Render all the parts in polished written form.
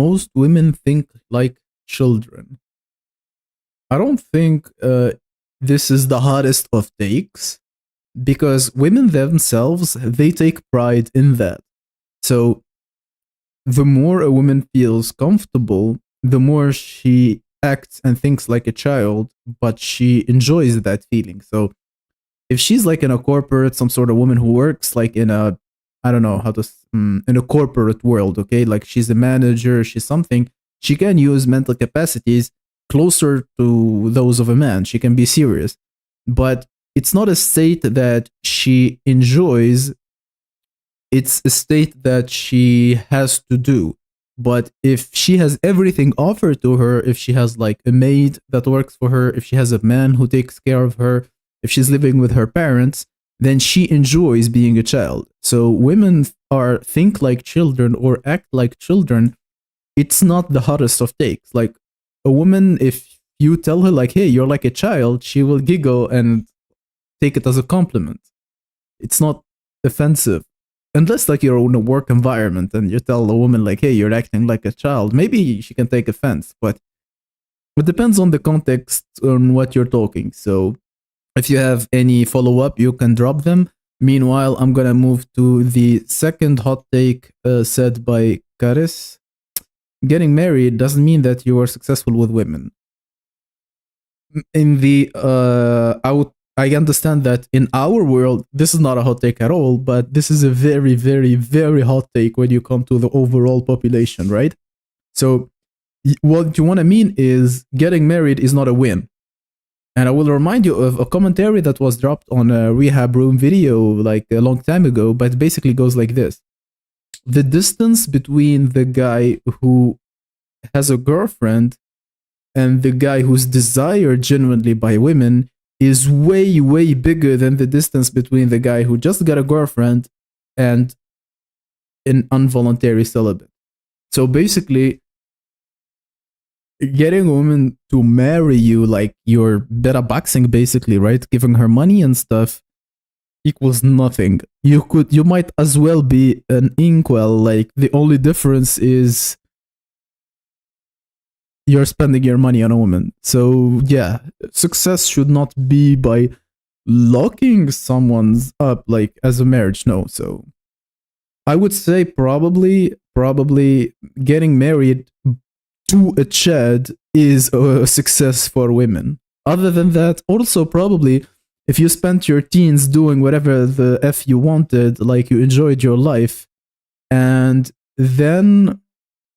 most women think like children. I don't think this is the hottest of takes, because women themselves, they take pride in that. So the more a woman feels comfortable, the more she acts and thinks like a child, but she enjoys that feeling. So if she's like in a corporate, some sort of woman who works like in a, I don't know how to, in a corporate world, okay, like she's a manager, she's something, she can use mental capacities closer to those of a man. She can be serious, but it's not a state that she enjoys. It's a state that she has to do. But if she has everything offered to her, if she has like a maid that works for her, if she has a man who takes care of her, if she's living with her parents, then she enjoys being a child. So women are think like children or act like children. It's not the hottest of takes. Like a woman, if you tell her like, hey, you're like a child, she will giggle and take it as a compliment. It's not offensive. Unless like you're in a work environment and you tell a woman like, hey, you're acting like a child, maybe she can take offense, but it depends on the context on what you're talking. So if you have any follow-up, you can drop them. Meanwhile, I'm gonna move to the second hot take said by Karis. Getting married doesn't mean that you are successful with women. In the I understand that in our world, this is not a hot take at all, but this is a very, very, very hot take when you come to the overall population, right? So what you want to mean is getting married is not a win. And I will remind you of a commentary that was dropped on a rehab room video like a long time ago, but it basically goes like this. The distance between the guy who has a girlfriend and the guy who's desired genuinely by women is way, way bigger than the distance between the guy who just got a girlfriend and an involuntary celibate. So basically, getting a woman to marry you like you're better boxing, basically, right? Giving her money and stuff equals nothing. You might as well be an inkwell. Like the only difference is you're spending your money on a woman. So yeah, success should not be by locking someone's up like as a marriage. No. So I would say probably getting married to a Chad is a success for women. Other than that, also probably if you spent your teens doing whatever the F you wanted, like you enjoyed your life, and then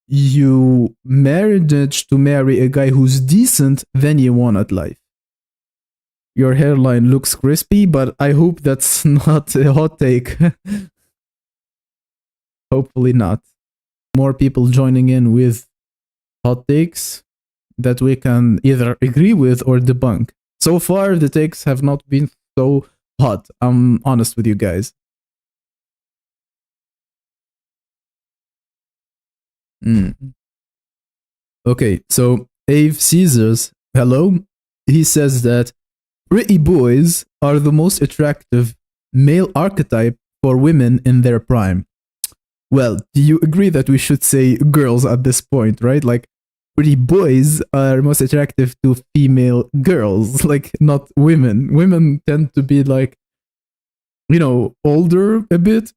you manage to marry a guy who's decent, then you won at life. Your hairline looks crispy, but I hope that's not a hot take. Hopefully not. More people joining in with hot takes that we can either agree with or debunk. So far, the takes have not been so hot. I'm honest with you guys. Okay, so Ave Caesars, hello. He says that pretty boys are the most attractive male archetype for women in their prime. Well, do you agree that we should say girls at this point, right? Like, pretty boys are most attractive to female girls, like not women. Women tend to be like, older a bit.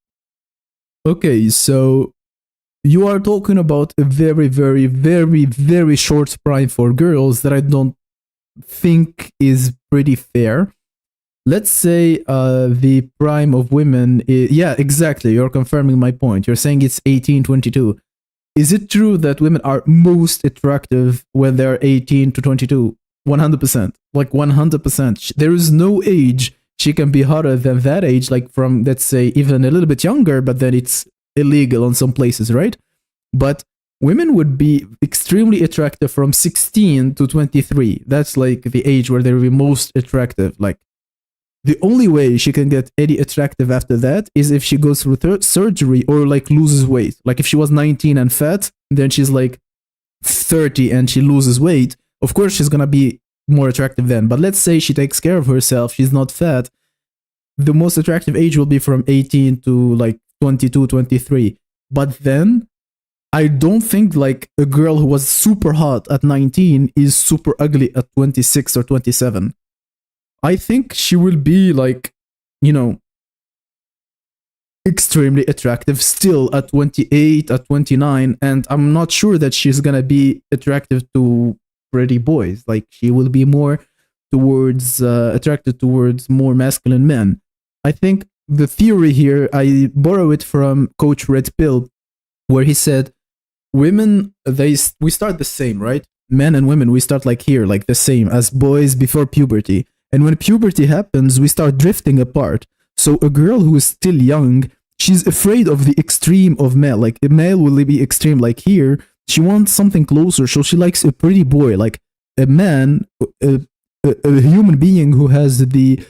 Okay, so you are talking about a very, very, very, very short prime for girls that I don't think is pretty fair. Let's say the prime of women is, yeah, exactly. You're confirming my point. You're saying it's 18, 22. Is it true that women are most attractive when they're 18 to 22? 100%. Like 100%. There is no age she can be hotter than that age, like from, let's say, even a little bit younger, but then it's illegal in some places, right? But women would be extremely attractive from 16 to 23. That's like the age where they're the most attractive. Like, the only way she can get any attractive after that is if she goes through surgery or like loses weight. Like if she was 19 and fat, then she's like 30 and she loses weight. Of course, she's gonna be more attractive then. But let's say she takes care of herself, she's not fat. The most attractive age will be from 18 to like 22, 23. But then I don't think like a girl who was super hot at 19 is super ugly at 26 or 27. I think she will be like, you know, extremely attractive still at 28, at 29, and I'm not sure that she's gonna be attractive to pretty boys. Like she will be more towards attracted towards more masculine men. I think the theory here, I borrow it from Coach Red Pill, where he said women, we start the same, right? Men and women, we start like here, like the same as boys before puberty, and when puberty happens we start drifting apart. So a girl who is still young, she's afraid of the extreme of male. Like a male will be extreme, like here she wants something closer, so she likes a pretty boy, like a man, a human being who has the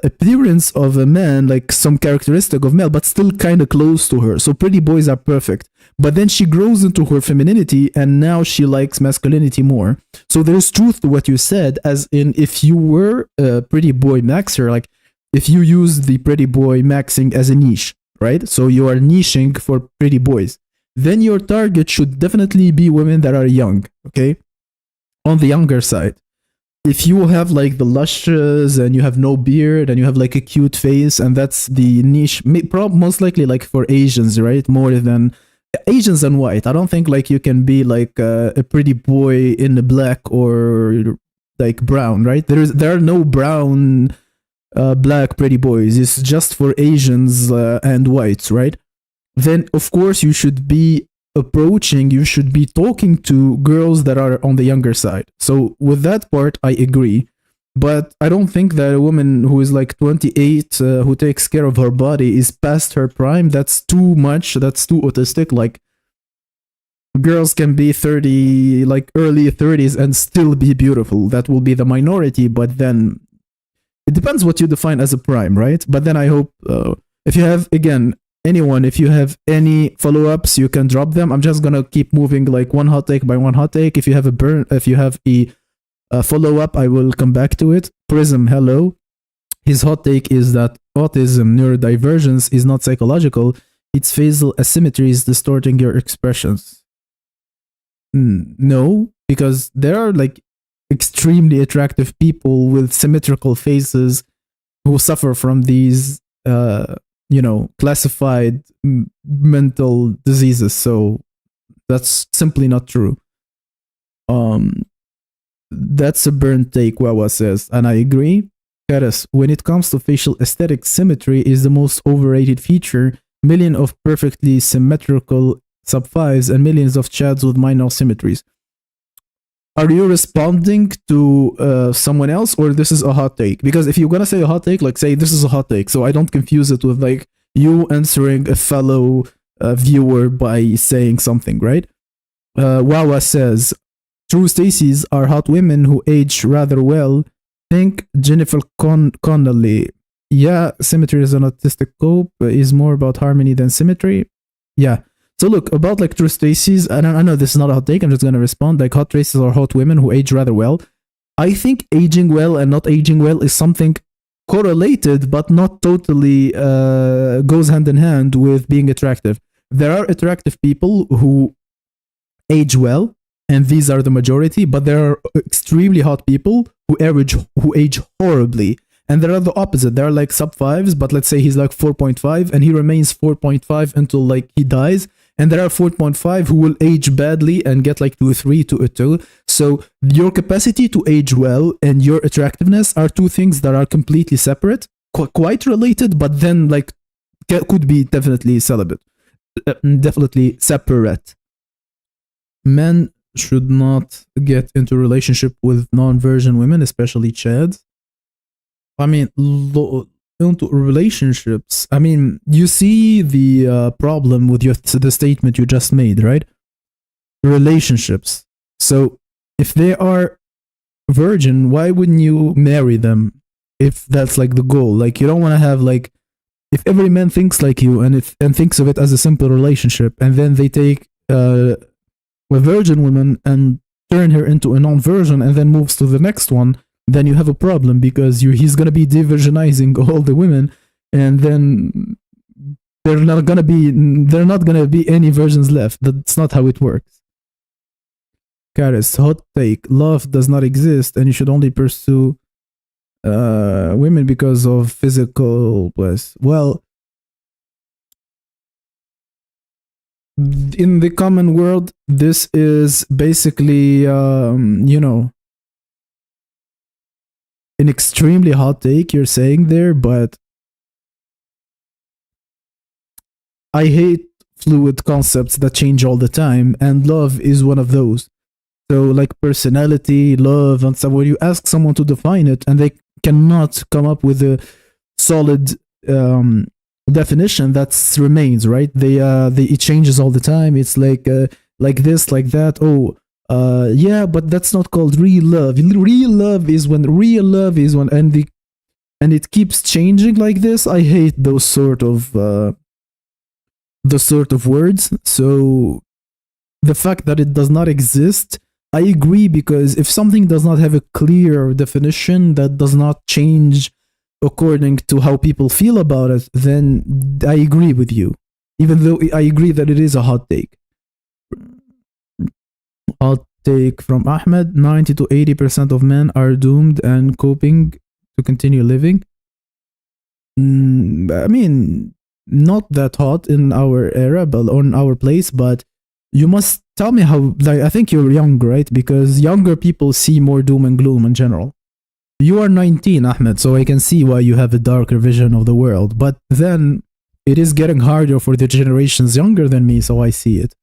appearance of a man, like some characteristic of male, but still kind of close to her. So pretty boys are perfect. But then she grows into her femininity and now she likes masculinity more. So there's truth to what you said, as in if you were a pretty boy maxer, like if you use the pretty boy maxing as a niche, right? So you are niching for pretty boys, then your target should definitely be women that are young, okay? On the younger side. If you have like the luscious and you have no beard and you have like a cute face, and that's the niche, most likely like for Asians, right? More than Asians and white. I don't think like you can be like a pretty boy in the black or like brown, right? There are no brown black pretty boys. It's just for Asians and whites, right? Then of course you should be talking to girls that are on the younger side. So with that part I agree, but I don't think that a woman who is like 28 who takes care of her body is past her prime. That's too much, that's too autistic. Like girls can be 30, like early 30s, and still be beautiful. That will be the minority, but then it depends what you define as a prime, right? But then I hope if you have, again, anyone, if you have any follow-ups, you can drop them. I'm just gonna keep moving like one hot take by one hot take. If you have a follow-up, I will come back to it. Prism, hello. His hot take is that autism neurodivergence is not psychological, it's phasal asymmetries distorting your expressions. No, because there are like extremely attractive people with symmetrical faces who suffer from these classified mental diseases. So that's simply not true. That's a burnt take, Wawa says, and I agree. Karas, when it comes to facial aesthetic, symmetry is the most overrated feature. Millions of perfectly symmetrical sub-5s and millions of chads with minor symmetries. Are you responding to someone else, or this is a hot take? Because if you're gonna say a hot take, like say this is a hot take, so I don't confuse it with like you answering a fellow viewer by saying something, right? Wawa says, true Stacies are hot women who age rather well. Think Jennifer Connelly. Yeah, symmetry is an autistic cope, is more about harmony than symmetry. Yeah. So look, about like true Stacies, and I know this is not a hot take, I'm just gonna respond. Like hot races are hot women who age rather well. I think aging well and not aging well is something correlated, but not totally goes hand in hand with being attractive. There are attractive people who age well, and these are the majority, but there are extremely hot people who age horribly. And there are the opposite. There are like sub-5s, but let's say he's like 4.5 and he remains 4.5 until like he dies. And there are 4.5 who will age badly and get like to a 3, to a 2. So your capacity to age well and your attractiveness are two things that are completely separate, quite related, but then like could be definitely celibate, definitely separate. Men should not get into relationship with non-virgin women, especially chads. I mean, into relationships. I mean, you see the problem with the statement you just made, right? Relationships. So if they are virgin, why wouldn't you marry them if that's like the goal? Like you don't want to have like, if every man thinks like you and thinks of it as a simple relationship, and then they take a virgin woman and turn her into a non-virgin and then moves to the next one, then you have a problem, because he's going to be de-virginizing all the women, and then there are not gonna be any versions left. That's not how it works. Karis, hot take. Love does not exist, and you should only pursue women because of physical bliss. Well, in the common world, this is basically, an extremely hot take you're saying there, but I hate fluid concepts that change all the time, and love is one of those. So, like personality, love, and stuff, when you ask someone to define it and they cannot come up with a solid definition that remains, right? It changes all the time. It's like this, like that. Oh, yeah, but that's not called real love. Real love is when, and it keeps changing like this. I hate those sort of words. So the fact that it does not exist, I agree, because if something does not have a clear definition that does not change according to how people feel about it, then I agree with you. Even though I agree that it is a hot take. Hot take from Ahmed: 90 to 80% of men are doomed and coping to continue living. I mean, not that hot in our era, but on our place, but you must tell me how. Like, I think you're young, right? Because younger people see more doom and gloom in general. You are 19, Ahmed, so I can see why you have a darker vision of the world. But then it is getting harder for the generations younger than me, so I see it.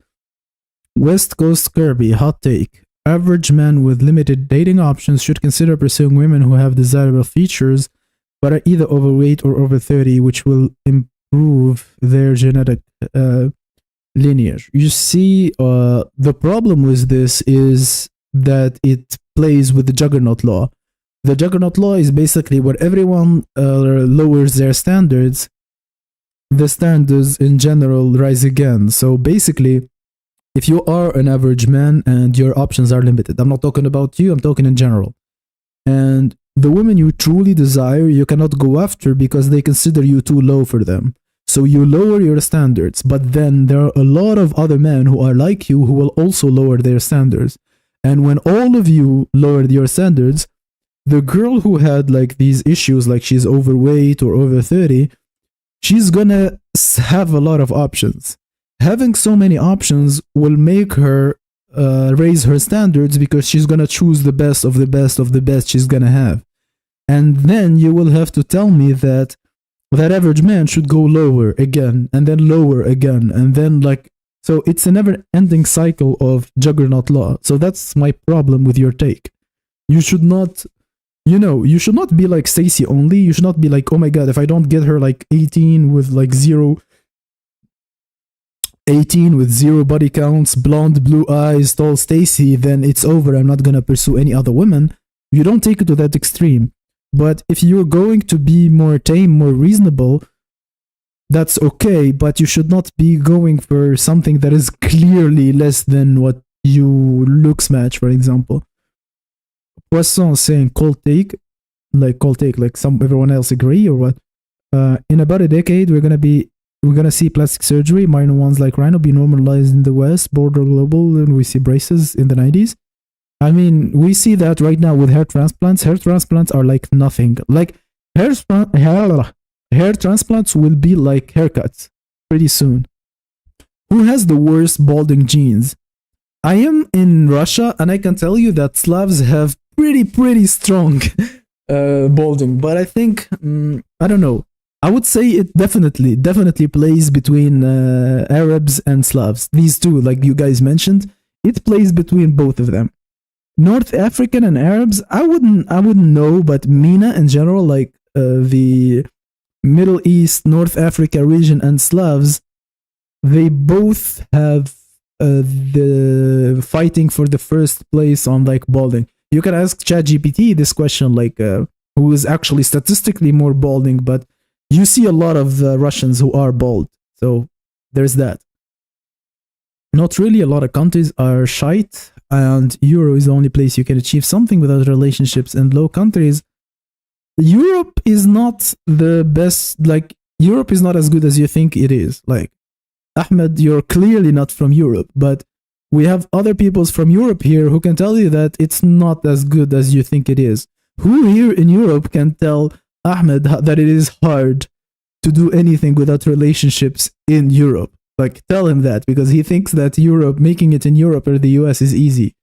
West Coast Kirby, hot take. Average men with limited dating options should consider pursuing women who have desirable features but are either overweight or over 30, which will improve their genetic lineage. You see, the problem with this is that it plays with the juggernaut law. The juggernaut law is basically where everyone lowers their standards, the standards in general rise again. So basically, if you are an average man and your options are limited, I'm not talking about you, I'm talking in general. And the women you truly desire, you cannot go after because they consider you too low for them. So you lower your standards, but then there are a lot of other men who are like you who will also lower their standards. And when all of you lowered your standards, the girl who had like these issues, like she's overweight or over 30, she's gonna have a lot of options. Having so many options will make her raise her standards because she's gonna choose the best of the best of the best she's gonna have. And then you will have to tell me that average man should go lower again and then lower again and then like, so it's a never ending cycle of juggernaut law. So that's my problem with your take. You should not, you should not be like Stacy only. You should not be like, oh my god, if I don't get her like 18 with zero body counts, blonde, blue eyes, tall Stacy, then it's over. I'm not gonna pursue any other women. You don't take it to that extreme. But if you're going to be more tame, more reasonable, that's okay, but you should not be going for something that is clearly less than what you looksmatch, for example. Poisson saying cold take, like everyone else agree or what? In about a decade, we're gonna see plastic surgery, minor ones like rhino, be normalized in the West, border global, and we see braces in the 90s. I mean, we see that right now with hair transplants. Hair transplants are like nothing. Like hair transplants will be like haircuts pretty soon. Who has the worst balding genes? I am in Russia, and I can tell you that Slavs have pretty strong balding. But I think I don't know. I would say it definitely plays between Arabs and Slavs. These two, like you guys mentioned, it plays between both of them. North African and Arabs, I wouldn't know, but MENA in general, like the Middle East, North Africa region, and Slavs, they both have the fighting for the first place on like balding. You can ask ChatGPT this question, like who is actually statistically more balding, but you see a lot of Russians who are bald, so there's that. Not really a lot of countries are shite, and Euro is the only place you can achieve something without relationships. And low countries, Europe is not the best. Like Europe is not as good as you think it is. Like, Ahmed, you're clearly not from Europe, but we have other peoples from Europe here who can tell you that it's not as good as you think it is. Who here in Europe can tell Ahmed that it is hard to do anything without relationships in Europe? Like, tell him that, because he thinks that Europe, making it in Europe or the US is easy.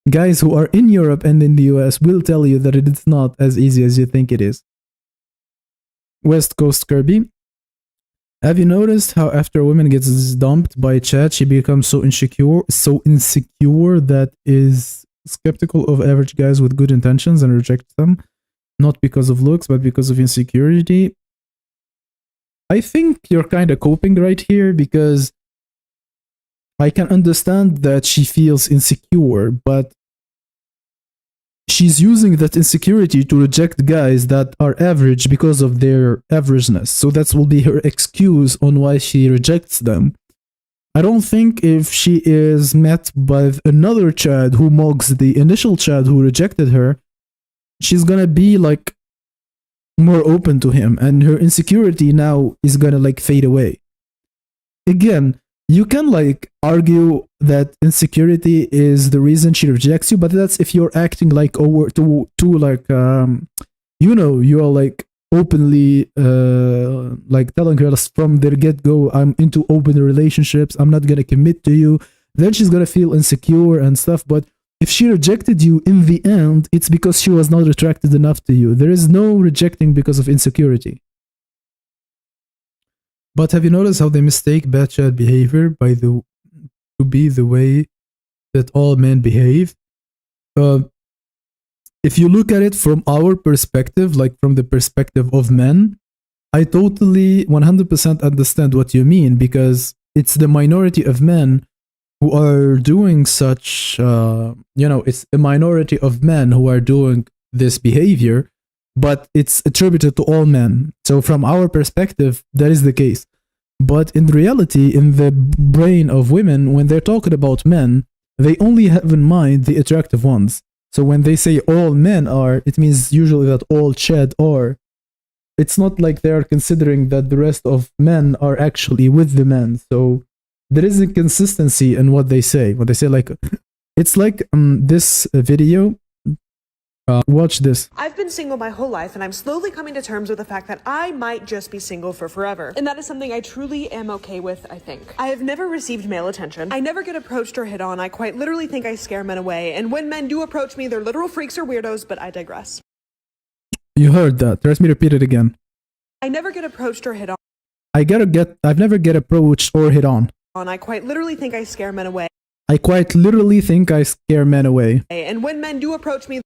Guys who are in Europe and in the US will tell you that it's not as easy as you think it is. West Coast Kirby. Have you noticed how after a woman gets dumped by Chad, she becomes so insecure that is skeptical of average guys with good intentions and rejects them, not because of looks, but because of insecurity? I think you're kind of coping right here, because I can understand that she feels insecure, but she's using that insecurity to reject guys that are average because of their averageness. So that will be her excuse on why she rejects them. I don't think if she is met by another Chad who mugs the initial Chad who rejected her, she's gonna be like more open to him, and her insecurity now is gonna like fade away. Again, you can like argue that insecurity is the reason she rejects you, but that's if you're acting like over to like you're like openly like telling her from the get-go, I'm into open relationships, I'm not gonna commit to you. Then she's gonna feel insecure and stuff. But if she rejected you in the end, it's because she was not attracted enough to you. There is no rejecting because of insecurity. But have you noticed how they mistake bad Chad behavior to be the way that all men behave? If you look at it from our perspective, like from the perspective of men, I totally 100% understand what you mean, because it's the minority of men who are doing such, it's a minority of men who are doing this behavior, but it's attributed to all men. So from our perspective, that is the case. But in reality, in the brain of women, when they're talking about men, they only have in mind the attractive ones. So when they say all men are, it means usually that all Chad are. It's not like they are considering that the rest of men are actually with the men. So there is inconsistency in what they say. What they say, like, it's like this video. Watch this. I've been single my whole life, and I'm slowly coming to terms with the fact that I might just be single for forever. And that is something I truly am okay with, I think. I have never received male attention. I never get approached or hit on. I quite literally think I scare men away. And when men do approach me, they're literal freaks or weirdos, but I digress. You heard that. Let me repeat it again. I never get approached or hit on. I've never get approached or hit on. I quite literally think I scare men away. I quite literally think I scare men away. And when men do approach me,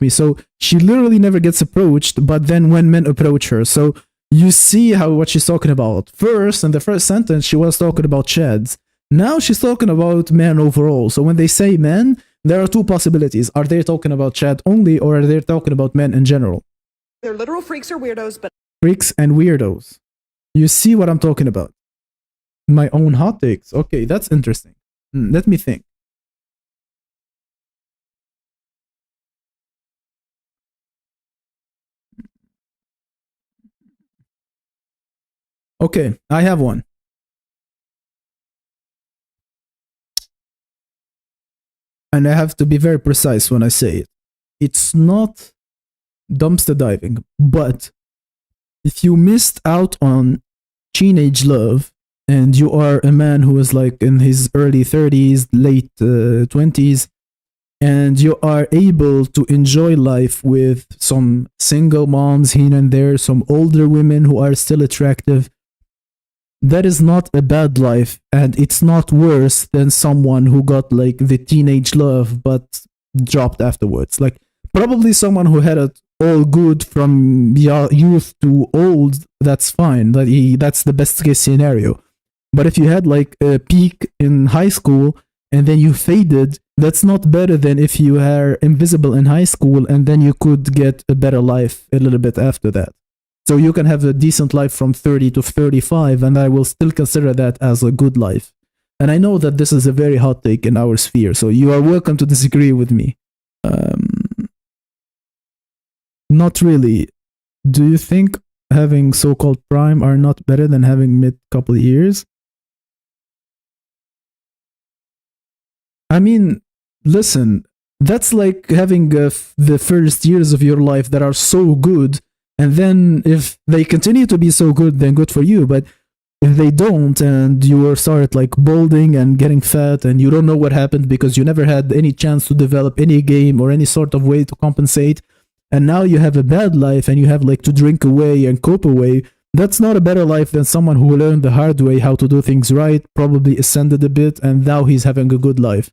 so she literally never gets approached, but then when men approach her, so you see what she's talking about. First, in the first sentence, she was talking about Chads. Now she's talking about men overall. So when they say men, there are two possibilities. Are they talking about Chad only, or are they talking about men in general? They're literal freaks or weirdos, but freaks and weirdos. You see what I'm talking about? My own hot takes. Okay, that's interesting. Let me think. Okay, I have one. And I have to be very precise when I say it. It's not dumpster diving, but if you missed out on teenage love and you are a man who is like in his early 30s, late 20s, and you are able to enjoy life with some single moms here and there, some older women who are still attractive, that is not a bad life, and it's not worse than someone who got like the teenage love but dropped afterwards. Like probably someone who had it all good from youth to old, that's fine. That's the best case scenario. But if you had like a peak in high school and then you faded, that's not better than if you are invisible in high school and then you could get a better life a little bit after that. So you can have a decent life from 30 to 35, and I will still consider that as a good life. And I know that this is a very hot take in our sphere, so you are welcome to disagree with me. Not really. Do you think having so-called prime are not better than having mid couple years. I mean, listen, that's like having the first years of your life that are so good, and then if they continue to be so good, then good for you. But if they don't, and you start like balding and getting fat, and you don't know what happened because you never had any chance to develop any game or any sort of way to compensate, and now you have a bad life and you have like to drink away and cope away, that's not a better life than someone who learned the hard way how to do things right, probably ascended a bit, and now he's having a good life.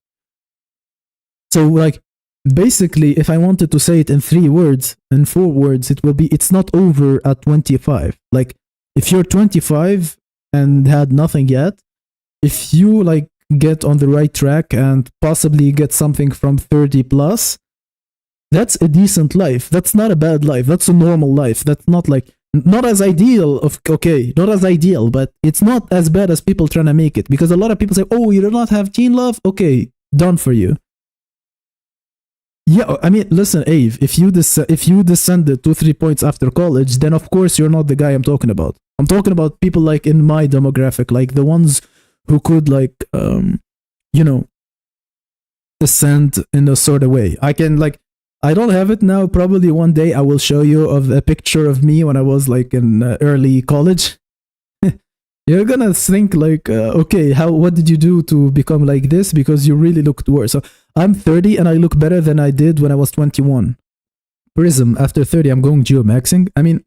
So, like, basically, if I wanted to say it in 3 words, in 4 words, it will be it's not over at 25. Like, if you're 25 and had nothing yet, if you like get on the right track and possibly get something from 30 plus, that's a decent life. That's not a bad life. That's a normal life. That's not like not as ideal of okay, not as ideal, but it's not as bad as people trying to make it. Because a lot of people say, "Oh, you do not have teen love." Okay, done for you. Yeah, I mean, listen, Ave. If you descended 2-3 points after college, then of course you're not the guy I'm talking about. I'm talking about people like in my demographic, like the ones who could like, you know, descend in a sort of way. I can like I don't have it now. Probably one day I will show you of a picture of me when I was like in early college. You're gonna think like, okay, what did you do to become like this? Because you really looked worse. So I'm 30 and I look better than I did when I was 21. Prism, after 30, I'm going geomaxing. I mean,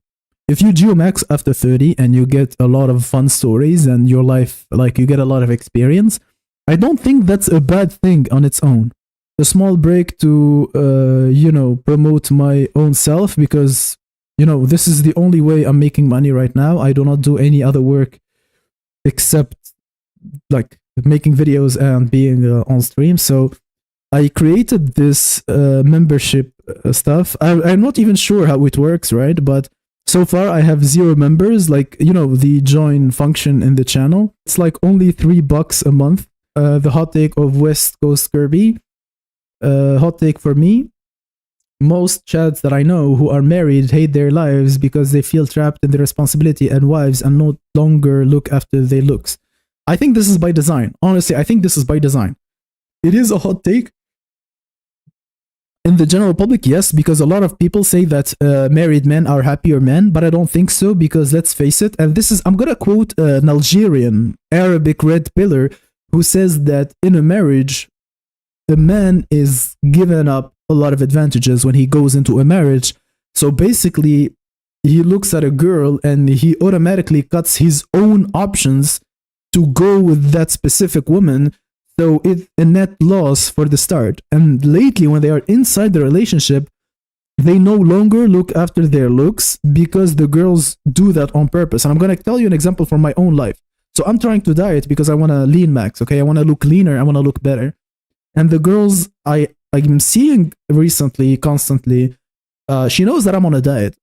if you geomax after 30 and you get a lot of fun stories and your life, like you get a lot of experience, I don't think that's a bad thing on its own. A small break to promote my own self, because this is the only way I'm making money right now. I do not do any other work except like making videos and being on stream. So I created this membership stuff. I'm not even sure how it works, right? But so far I have 0 members. Like the join function in the channel, it's like only $3 a month. The hot take of West Coast Kirby. Hot take for me: most chads that I know who are married hate their lives because they feel trapped in their responsibility and wives and no longer look after their looks. I think this is by design. Honestly, I think this is by design. It is a hot take in the general public, yes, because a lot of people say that married men are happier men, but I don't think so, because let's face it, and this is, I'm gonna quote an Algerian Arabic red pillar who says that in a marriage, the man is given up a lot of advantages when he goes into a marriage. So basically, he looks at a girl and he automatically cuts his own options to go with that specific woman. So it's a net loss for the start. And lately, when they are inside the relationship, they no longer look after their looks because the girls do that on purpose. And I'm going to tell you an example from my own life. So I'm trying to diet because I want to lean max, okay? I want to look leaner, I want to look better. And the girls I'm seeing recently, constantly, she knows that I'm on a diet.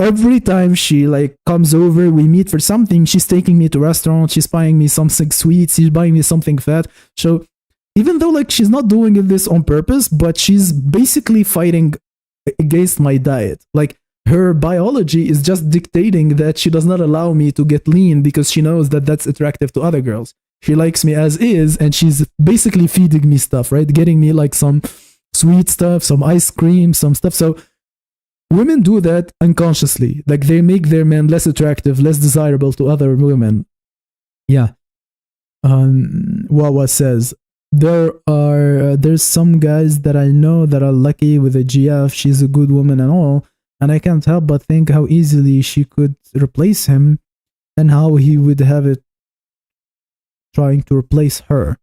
Every time she like comes over, we meet for something, she's taking me to restaurants, she's buying me something sweet, she's buying me something fat. So even though like she's not doing this on purpose, but she's basically fighting against my diet. Like her biology is just dictating that she does not allow me to get lean because she knows that that's attractive to other girls. She likes me as is, and she's basically feeding me stuff, right? Getting me like some sweet stuff, some ice cream, some stuff. So women do that unconsciously. Like they make their men less attractive, less desirable to other women. Yeah. Wawa says, there's some guys that I know that are lucky with a GF. She's a good woman and all, and I can't help but think how easily she could replace him and how he would have it trying to replace her.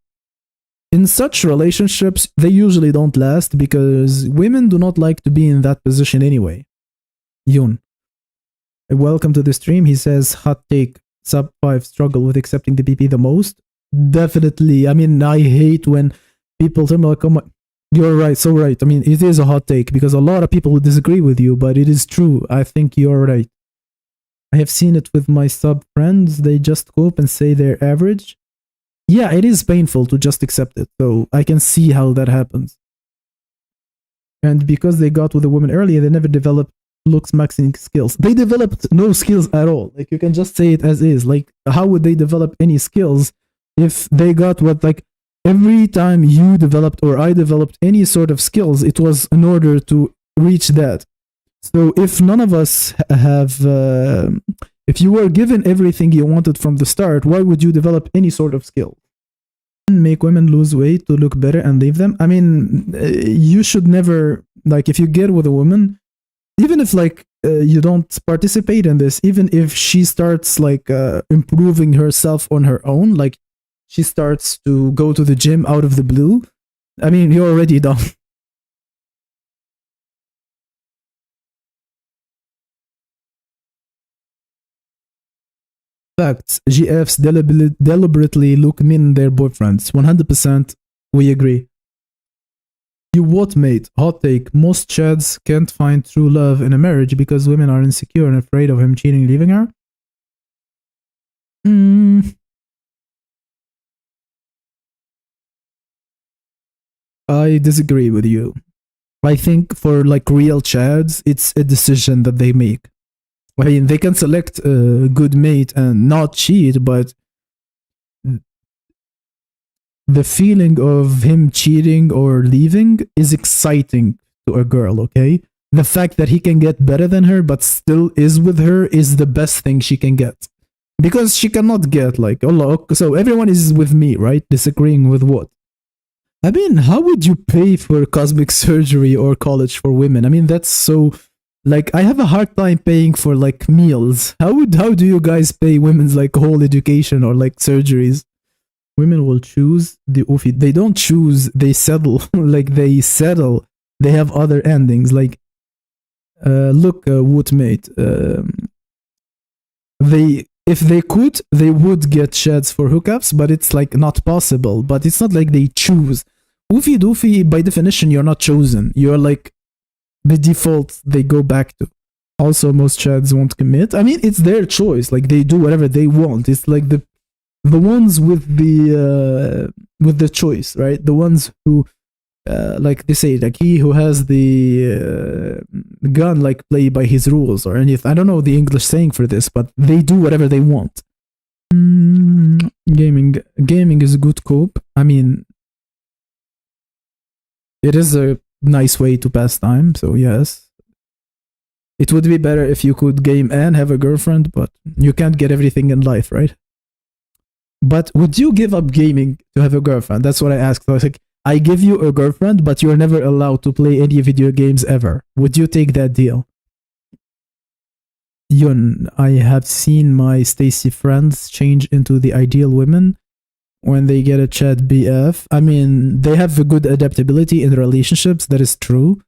In such relationships, they usually don't last because women do not like to be in that position anyway. Yun, welcome to the stream. He says, hot take, sub 5 struggle with accepting the PP the most. Definitely. I mean, I hate when people tell me like, oh my, you're right, so right. I mean, it is a hot take because a lot of people will disagree with you, but it is true. I think you're right. I have seen it with my sub friends. They just cope and say they're average. Yeah, it is painful to just accept it. So I can see how that happens. And because they got with a woman earlier, they never developed looks maxing skills. They developed no skills at all. Like you can just say it as is. Like how would they develop any skills if they got what like every time you developed or I developed any sort of skills, it was in order to reach that. So if none of us have, if you were given everything you wanted from the start, why would you develop any sort of skill? Make women lose weight to look better and leave them. I mean, you should never, like, if you get with a woman, even if like you don't participate in this, even if she starts like improving herself on her own, like she starts to go to the gym out of the blue, I mean, you're already done. Facts. GFs deliberately look mean in their boyfriends. 100% we agree. You what, mate? Hot take. Most chads can't find true love in a marriage because women are insecure and afraid of him cheating, leaving her. I disagree with you. I think for like real chads, it's a decision that they make. I mean, they can select a good mate and not cheat, but the feeling of him cheating or leaving is exciting to a girl, okay? The fact that he can get better than her but still is with her is the best thing she can get. Because she cannot get like, oh look, so everyone is with me, right? Disagreeing with what? I mean, how would you pay for cosmetic surgery or college for women? I mean, that's so like I have a hard time paying for like meals. How do you guys pay women's like whole education or like surgeries? Women will choose the Ufi. They don't choose, they settle. Like they settle. They have other endings. Like look, Woodmate. They if they could, they would get shads for hookups, but it's like not possible. But it's not like they choose. Ufi doofy, by definition, you're not chosen. You're like the default they go back to. Also, most chads won't commit. I mean, it's their choice. Like they do whatever they want. It's like the ones with the choice, right? The ones who like they say, like he who has the gun, like play by his rules or anything. I don't know the English saying for this, but they do whatever they want. Gaming is a good cope. I mean, it is a nice way to pass time, so yes. It would be better if you could game and have a girlfriend, but you can't get everything in life, right? But would you give up gaming to have a girlfriend? That's what I asked. I was like, I give you a girlfriend, but you're never allowed to play any video games ever. Would you take that deal? Yun, I have seen my Stacy friends change into the ideal women when they get a chat BF. I mean, they have a good adaptability in relationships. That is true.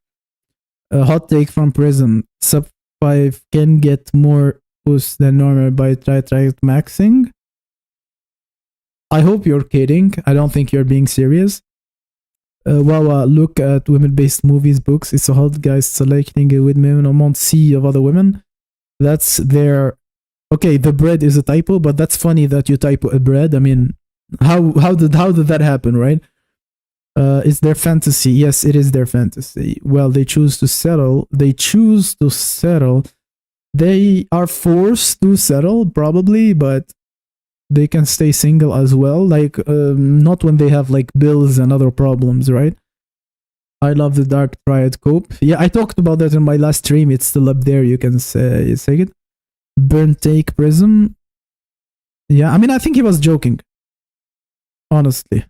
A hot take from Prism. Sub 5 can get more boost than normal by try maxing. I hope you're kidding. I don't think you're being serious. Wawa, look at women-based movies, books. It's a hot guy selecting a women among sea of other women. That's their... Okay, the bread is a typo, but that's funny that you typo a bread. I mean, how did that happen, right? It's their fantasy. Yes, it is their fantasy. Well, they choose to settle. They are forced to settle, probably, but they can stay single as well. Like, not when they have like bills and other problems, right? I love the dark-triad cope. Yeah, I talked about that in my last stream. It's still up there. You can say it. Burn take Prism. Yeah, I mean, I think he was joking. Honestly.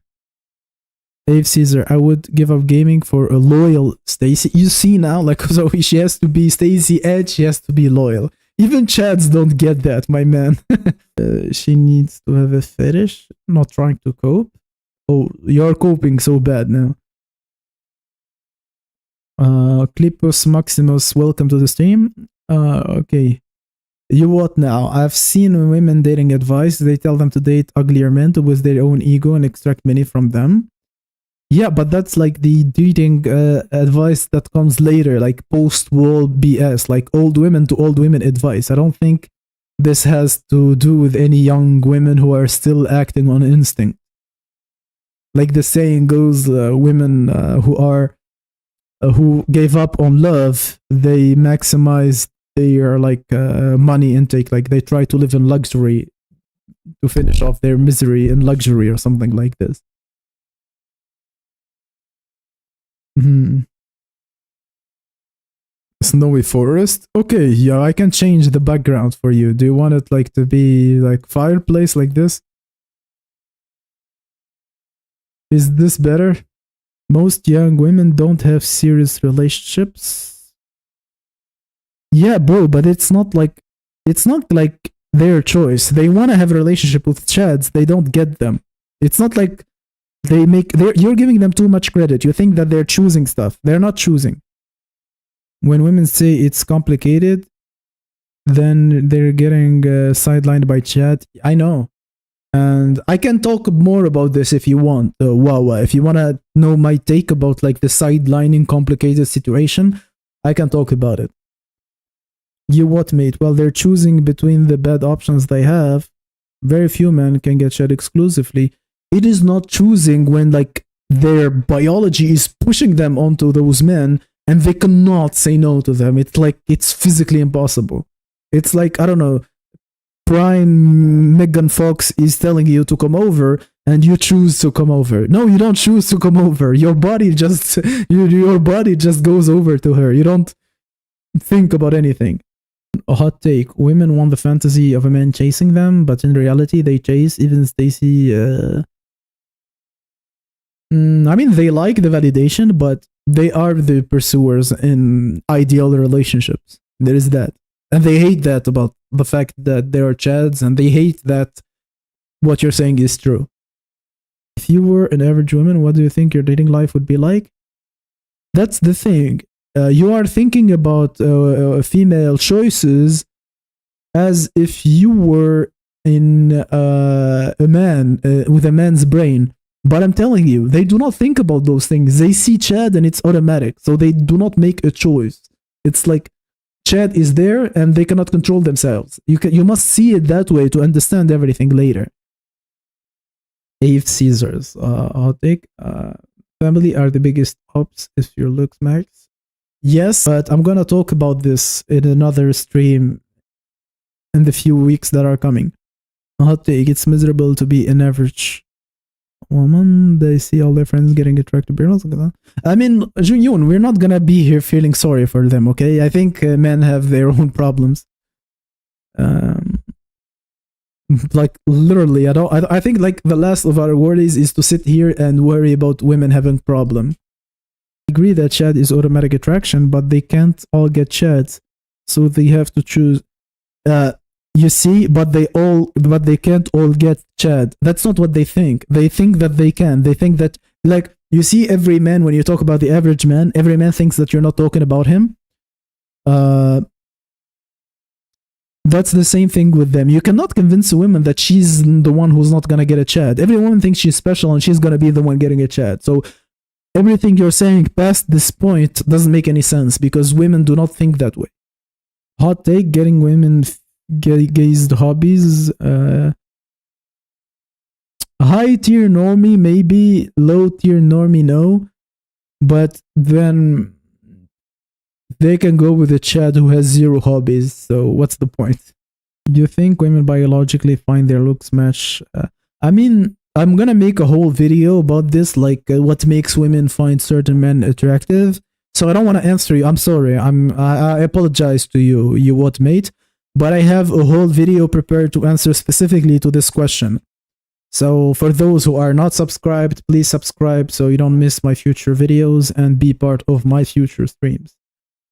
Dave Caesar, I would give up gaming for a loyal Stacy. You see now, like, so she has to be Stacy Edge, she has to be loyal. Even Chads don't get that, my man. She needs to have a fetish, not trying to cope. Oh, you're coping so bad now. Clippus Maximus, welcome to the stream. Okay. You what now? I've seen women dating advice. They tell them to date uglier men to boost their own ego and extract money from them. Yeah, but that's like the dating advice that comes later, like post-wall BS, like old women to old women advice. I don't think this has to do with any young women who are still acting on instinct. Like the saying goes, women who are who gave up on love, they maximize their like money intake. Like they try to live in luxury to finish off their misery in luxury or something like this. Snowy forest. Okay, yeah, I can change the background for you. Do you want it like to be like fireplace like this? Is this better? Most young women don't have serious relationships. Yeah, bro, but it's not like their choice. They want to have a relationship with chads. They don't get them. It's not like you're giving them too much credit. You think that they're choosing stuff. They're not choosing. When women say it's complicated, then they're getting sidelined by chat. I know. And I can talk more about this if you want. Wawa, if you want to know my take about like the sidelining complicated situation, I can talk about it. You what, mate? Well, they're choosing between the bad options they have. Very few men can get shed exclusively. It is not choosing when like their biology is pushing them onto those men and they cannot say no to them. It's like it's physically impossible. It's like, I don't know, prime Megan Fox is telling you to come over and you choose to come over. No, you don't choose to come over. Your body just goes over to her. You don't think about anything. A hot take. Women want the fantasy of a man chasing them, but in reality they chase. Even Stacy I mean, they like the validation, but they are the pursuers in ideal relationships. There is that. And they hate that about the fact that there are chads, and they hate that what you're saying is true. If you were an average woman, what do you think your dating life would be like? That's the thing. You are thinking about female choices as if you were in a man with a man's brain. But I'm telling you, they do not think about those things. They see Chad and it's automatic. So they do not make a choice. It's like Chad is there and they cannot control themselves. You must see it that way to understand everything later. Ave Caesars. I'll take. Family are the biggest hops if your looks max. Yes, but I'm gonna talk about this in another stream in the few weeks that are coming. Hot take. It's miserable to be an average woman. They see all their friends getting attracted to girls. I mean, Junyun, we're not gonna be here feeling sorry for them, okay? I think men have their own problems. Like literally, I think like the last of our worries is to sit here and worry about women having problem. I agree that Chad is automatic attraction, but they can't all get Chads, so they have to choose. You see, but they can't all get Chad. That's not what they think. They think that they can. They think that, like, you see, every man, when you talk about the average man, every man thinks that you're not talking about him. That's the same thing with them. You cannot convince a woman that she's the one who's not gonna get a Chad. Every woman thinks she's special and she's gonna be the one getting a Chad. So everything you're saying past this point doesn't make any sense because women do not think that way. Hot take, getting women gazed hobbies. High tier normie, maybe. Low tier normie, no. But then they can go with a Chad who has 0 hobbies, so what's the point? You think women biologically find their looks match? I mean, I'm gonna make a whole video about this, like what makes women find certain men attractive. So I don't want to answer you. I'm sorry. I apologize to you what mate, but I have a whole video prepared to answer specifically to this question. So for those who are not subscribed, please subscribe so you don't miss my future videos and be part of my future streams.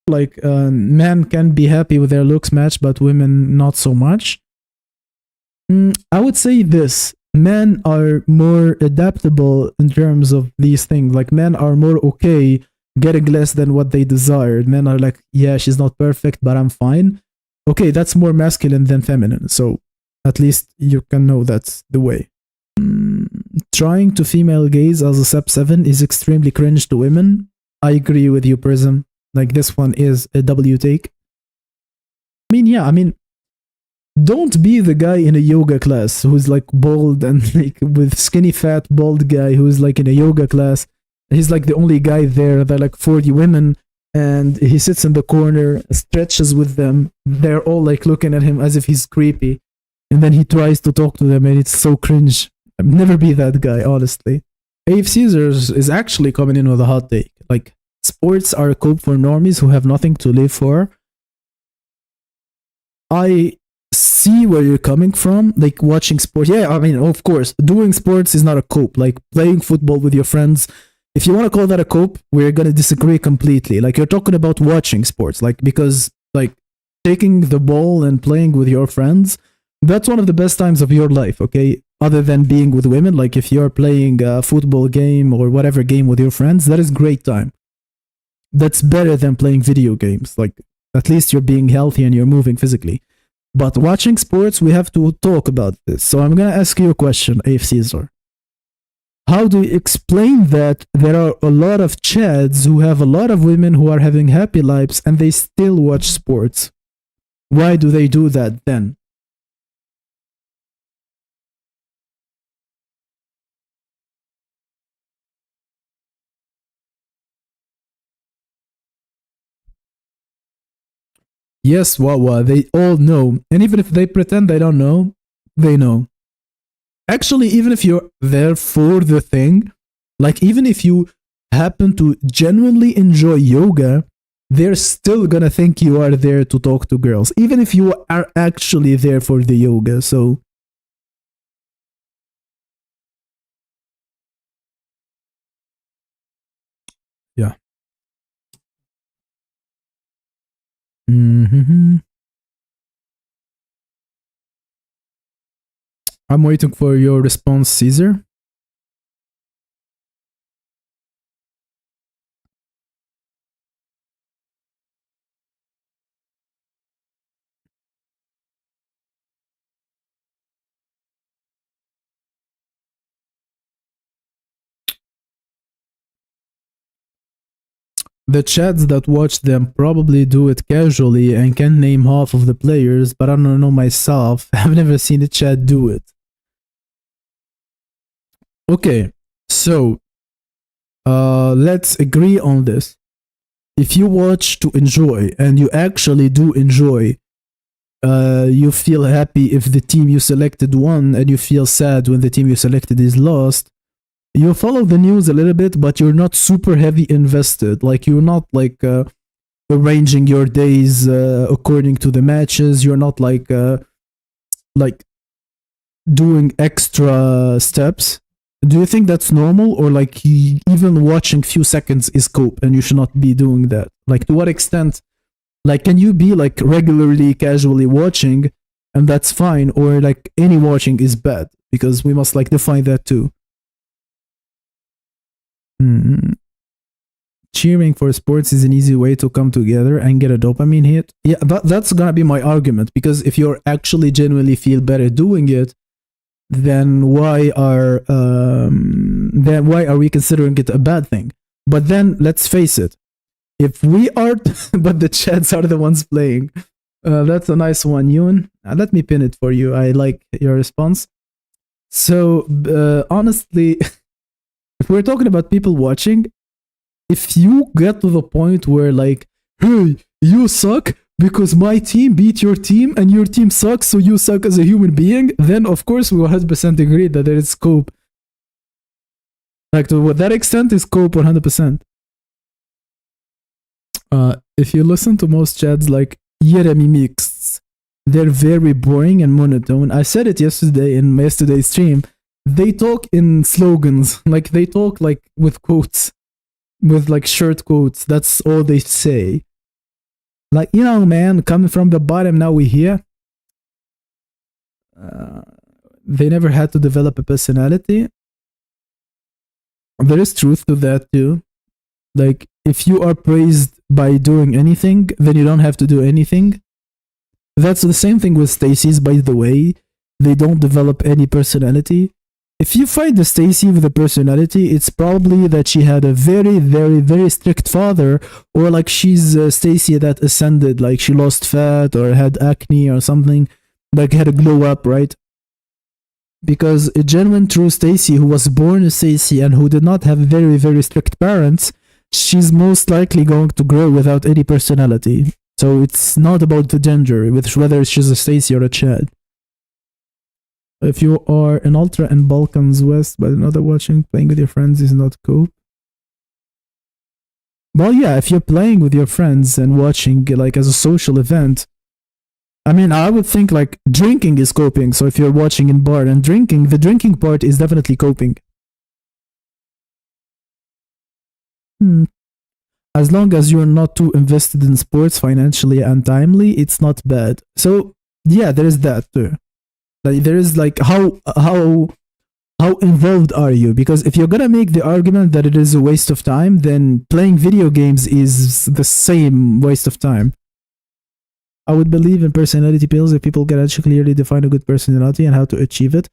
Like men can be happy with their looks match, but women not so much. I would say this: men are more adaptable in terms of these things. Like men are more okay getting less than what they desired. Men are like, yeah, she's not perfect, but I'm fine. Okay, that's more masculine than feminine. So at least you can know that's the way. Trying to female gaze as a sub 7 is extremely cringe to women. I agree with you, Prism. Like this one is a W take. I mean, yeah, I mean, don't be the guy in a yoga class who's like bald and like with skinny fat bald guy who's like in a yoga class He's like the only guy there. They're like 40 women, and he sits in the corner, stretches with them. They're all like looking at him as if he's creepy, and then he tries to talk to them, and it's so cringe. I'd never be that guy, honestly. AF Caesars is actually coming in with a hot take. Like, sports are a cope for normies who have nothing to live for. I see where you're coming from, like watching sports. Yeah, I mean, of course, doing sports is not a cope. Like playing football with your friends, if you want to call that a cope, we're going to disagree completely. Like you're talking about watching sports, like because like taking the ball and playing with your friends, that's one of the best times of your life, okay? Other than being with women, like if you're playing a football game or whatever game with your friends, that is great time. That's better than playing video games. Like at least you're being healthy and you're moving physically. But watching sports, we have to talk about this. So I'm going to ask you a question, AF Caesar. How do you explain that there are a lot of chads who have a lot of women who are having happy lives and they still watch sports? Why do they do that then? Yes, Wawa, they all know. And even if they pretend they don't know, they know. Actually, even if you're there for the thing, like even if you happen to genuinely enjoy yoga, they're still gonna think you are there to talk to girls, even if you are actually there for the yoga. So, yeah. Mm-hmm. I'm waiting for your response, Caesar. The chads that watch them probably do it casually and can name half of the players, but I don't know myself. I've never seen a chat do it. Okay, so let's agree on this. If you watch to enjoy and you actually do enjoy, you feel happy if the team you selected won, and you feel sad when the team you selected is lost. You follow the news a little bit, but you're not super heavy invested. Like you're not like arranging your days according to the matches. You're not like doing extra steps. Do you think that's normal, or like even watching few seconds is cope and you should not be doing that? Like to what extent? Like can you be like regularly, casually watching, and that's fine, or like any watching is bad? Because we must like define that too. Hmm. Cheering for sports is an easy way to come together and get a dopamine hit. Yeah, that's gonna be my argument, because if you're actually genuinely feel better doing it, then why are we considering it a bad thing? But then let's face it, if we are, but the chads are the ones playing. That's a nice one, Yoon. Let me pin it for you. I like your response. So honestly, if we're talking about people watching, if you get to the point where like, hey, you suck because my team beat your team and your team sucks, so you suck as a human being, then of course we 100% agree that there is scope. Like to that extent is scope 100%. If you listen to most chats like Yeremi Mix, they're very boring and monotone. I said it yesterday in yesterday's stream. They talk in slogans, like they talk like with quotes, with like shirt quotes. That's all they say. Like, you know, man, coming from the bottom, now we here. They never had to develop a personality. There is truth to that too. Like, if you are praised by doing anything, then you don't have to do anything. That's the same thing with Stacies, by the way. They don't develop any personality. If you find a Stacy with a personality, it's probably that she had a very, very, very strict father, or like she's a Stacy that ascended, like she lost fat or had acne or something, like had a glow up, right? Because a genuine true Stacy who was born a Stacy and who did not have very, very strict parents, she's most likely going to grow without any personality. So it's not about the gender, whether she's a Stacy or a Chad. If you are an ultra in Balkans West but not watching, playing with your friends is not cope. Well, yeah, if you're playing with your friends and watching like as a social event, I mean, I would think like drinking is coping. So if you're watching in bar and drinking, the drinking part is definitely coping. As long as you're not too invested in sports financially and timely, it's not bad. So yeah, there is that too. Like there is like how involved are you? Because if you're gonna make the argument that it is a waste of time, then playing video games is the same waste of time. I would believe in personality pills if people can actually clearly define a good personality and how to achieve it.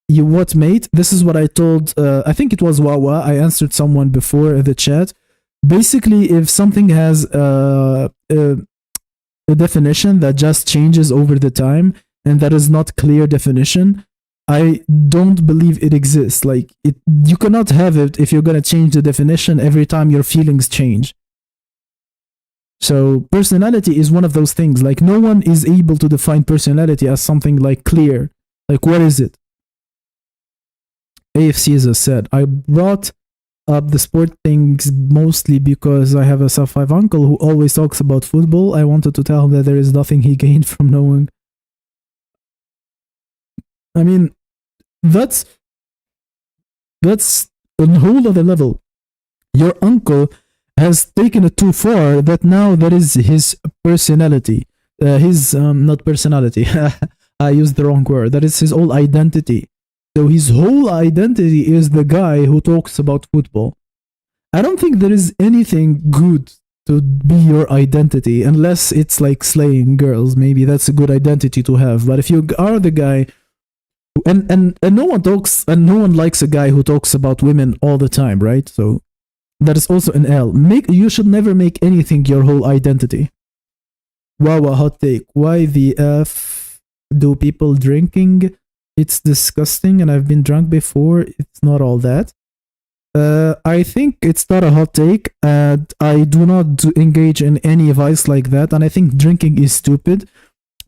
You what, mate? This is what I told, I think it was Wawa. I answered someone before in the chat. Basically, if something has a definition that just changes over the time and that is not clear definition, I don't believe it exists. Like, you cannot have it if you're gonna change the definition every time your feelings change. So personality is one of those things. Like, no one is able to define personality as something like clear. Like, what is it? AFC, as I said, I brought up the sport things mostly because I have a sub 5 uncle who always talks about football. I wanted to tell him that there is nothing he gained from knowing. I mean, that's a whole other level. Your uncle has taken it too far that now that is his personality. Not personality. I used the wrong word. That is his whole identity. So his whole identity is the guy who talks about football. I don't think there is anything good to be your identity unless it's like slaying girls. Maybe that's a good identity to have. But if you are the guy, and no one talks, and no one likes a guy who talks about women all the time, right? So that is also an L. You should never make anything your whole identity. Wow, a hot take. Why the F do people drinking? It's disgusting, and I've been drunk before. It's not all that. I think it's not a hot take, and I do not engage in any vice like that, and I think drinking is stupid,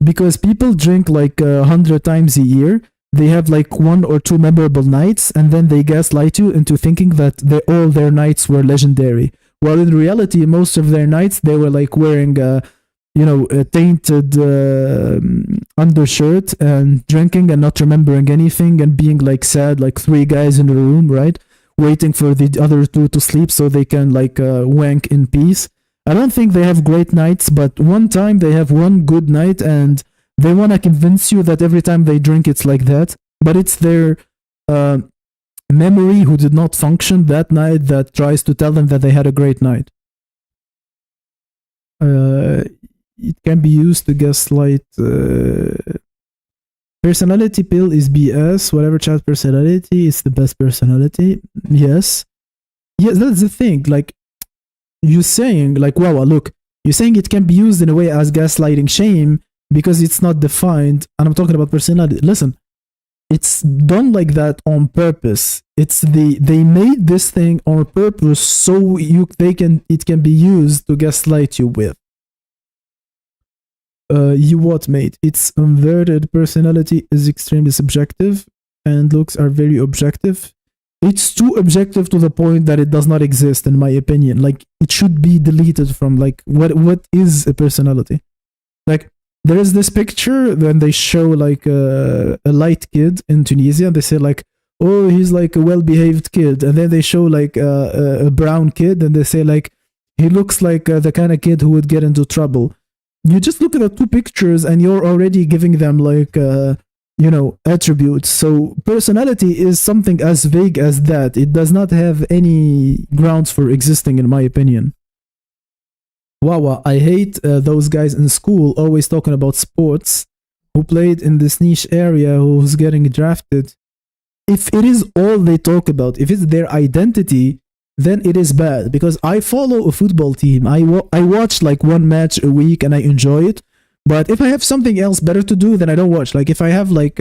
because people drink like 100 times a year. They have like 1 or 2 memorable nights, and then they gaslight you into thinking that all their nights were legendary. While in reality, most of their nights, they were like wearing a tainted undershirt and drinking and not remembering anything and being like sad, like 3 guys in a room, right? Waiting for the other 2 to sleep so they can like wank in peace. I don't think they have great nights, but one time they have one good night and they want to convince you that every time they drink it's like that, but it's their memory who did not function that night that tries to tell them that they had a great night. It can be used to gaslight. Personality pill is BS. Whatever chat personality is the best personality. Yes, that's the thing. Like, you saying like, wow, look, you're saying it can be used in a way as gaslighting shame because it's not defined, and I'm talking about personality. Listen, it's done like that on purpose. They made this thing on purpose so it can be used to gaslight you with. You what, mate? It's inverted. Personality is extremely subjective and looks are very objective. It's too objective to the point that it does not exist, in my opinion. Like, it should be deleted from like what is a personality? Like, there is this picture when they show like a light kid in Tunisia, and they say like, oh, he's like a well-behaved kid, and then they show like a brown kid, and they say like, he looks like the kind of kid who would get into trouble. You just look at the 2 pictures and you're already giving them like attributes. So personality is something as vague as that. It does not have any grounds for existing, in my opinion. Wow, I hate those guys in school always talking about sports who played in this niche area who's getting drafted. If it is all they talk about, if it's their identity, then it is bad, because I follow a football team. I watch like 1 match a week and I enjoy it. But if I have something else better to do, then I don't watch. Like, if I have like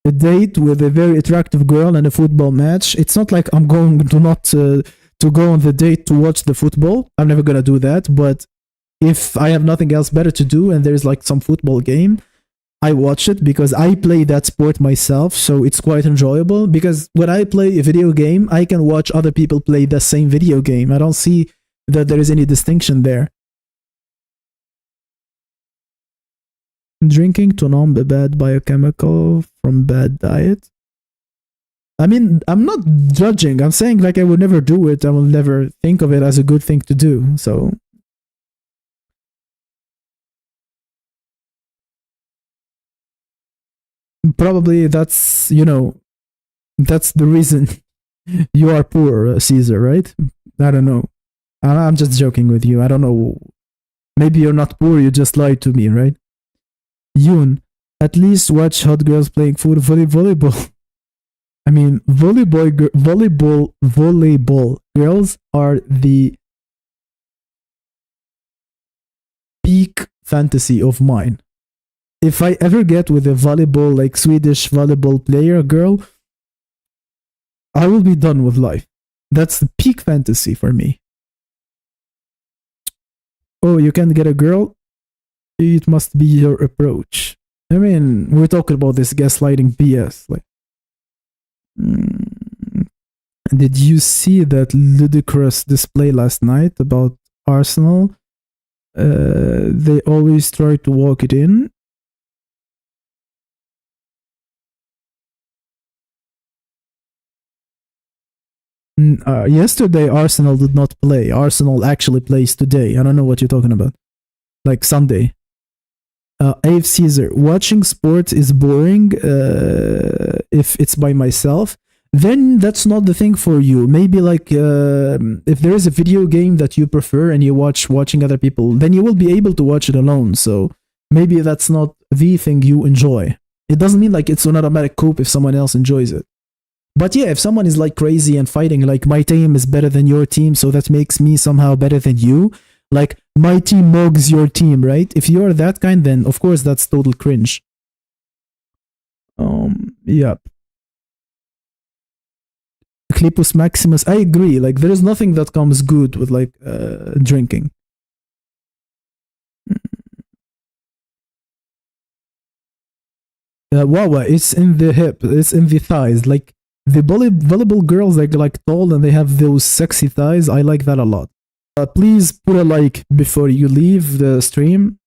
a date with a very attractive girl and a football match, it's not like I'm going to not to go on the date to watch the football. I'm never gonna do that. But if I have nothing else better to do and there's like some football game, I watch it because I play that sport myself, so it's quite enjoyable. Because when I play a video game, I can watch other people play the same video game. I don't see that there is any distinction there. Drinking to numb a bad biochemical from bad diet. I mean, I'm not judging. I'm saying like I would never do it. I will never think of it as a good thing to do. So probably that's, that's the reason you are poor, Caesar, right? I don't know. I'm just joking with you. I don't know. Maybe you're not poor, you just lied to me, right? Yoon, at least watch hot girls playing volleyball. I mean, volleyball girls are the peak fantasy of mine. If I ever get with a volleyball, like Swedish volleyball player girl, I will be done with life. That's the peak fantasy for me. Oh, you can't get a girl? It must be your approach. I mean, we're talking about this gaslighting BS. Like, did you see that ludicrous display last night about Arsenal? They always try to walk it in. Yesterday, Arsenal did not play. Arsenal actually plays today. I don't know what you're talking about. Like Sunday. Ave Caesar, watching sports is boring if it's by myself. Then that's not the thing for you. Maybe like if there is a video game that you prefer and you watching other people, then you will be able to watch it alone. So maybe that's not the thing you enjoy. It doesn't mean like it's an automatic cope if someone else enjoys it. But yeah, if someone is like crazy and fighting, like my team is better than your team, so that makes me somehow better than you. Like my team mugs your team, right? If you're that kind, then of course that's total cringe. Yep. Clipus Maximus, I agree. Like there is nothing that comes good with like drinking. Wawa, it's in the hip, it's in the thighs. Like the volleyball girls, like tall and they have those sexy thighs. I like that a lot. Please put a like before you leave the stream.